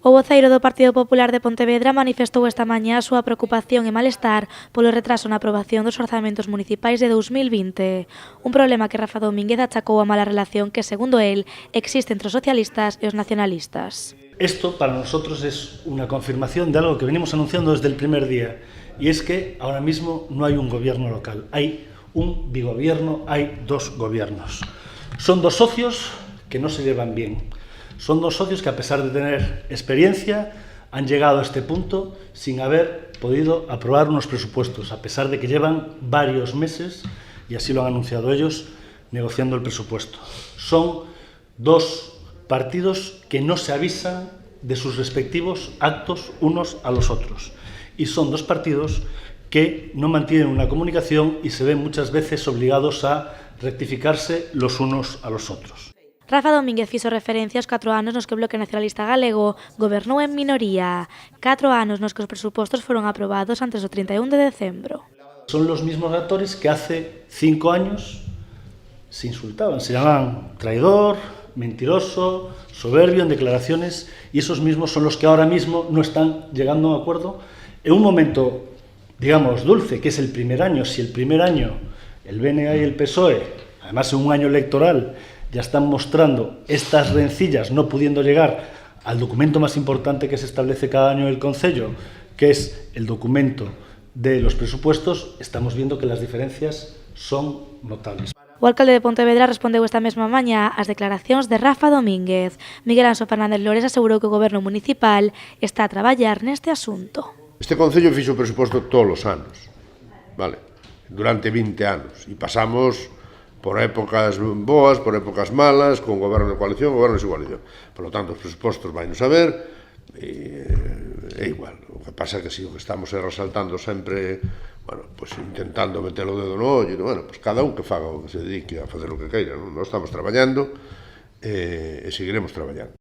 O voceiro do Partido Popular de Pontevedra manifestou esta mañá a súa preocupación e malestar polo retraso na aprobación dos orzamentos municipais de 2020, un problema que Rafa Domínguez achacou a mala relación que, segundo él, existe entre os socialistas e os nacionalistas. Esto para nosotros es una confirmación de algo que venimos anunciando desde el primer día, y es que ahora mismo no hay un gobierno local, hay un bigobierno, hay dos gobiernos. Son dos socios que no se llevan bien. Son dos socios que, a pesar de tener experiencia, han llegado a este punto sin haber podido aprobar unos presupuestos, a pesar de que llevan varios meses, y así lo han anunciado ellos, negociando el presupuesto. Son dos partidos que no se avisan de sus respectivos actos unos a los otros. Y son dos partidos que no mantienen una comunicación y se ven muchas veces obligados a rectificarse los unos a los otros. Rafa Domínguez fixo referencia aos 4 anos nos que o Bloque Nacionalista Galego gobernou en minoría, 4 anos nos que os presupostos foron aprobados antes do 31 de decembro. Son los mismos actores que hace 5 años se insultaban, se llamaban traidor, mentiroso, soberbio en declaraciones, y esos mismos son los que ahora mismo no están llegando a un acuerdo en un momento, digamos, dulce, que es el primer año. Si el primer año el BNG y el PSOE, además en un año electoral, ya están mostrando estas rencillas, no pudiendo llegar al documento más importante que se establece cada año del Concello, que es el documento de los presupuestos, estamos viendo que las diferencias son notables. O alcalde de Pontevedra respondeu esta mesma mañá ás declaracións de Rafa Domínguez. Miguel Anxo Fernández Lores asegurou que o goberno municipal está a traballar neste asunto. Este Concello fixo o presuposto todos os anos, vale, durante 20 anos, e pasamos por épocas boas, por épocas malas, con goberno de coalición, goberno de coalición. Por lo tanto, os presupostos vai nos a ver, é igual. O que pasa é que si o que estamos é resaltando sempre, bueno, pues intentando meter o dedo no ollo, bueno, pues cada un que faga o que se dedique a facer o que queira, non? Nós estamos traballando e seguiremos traballando.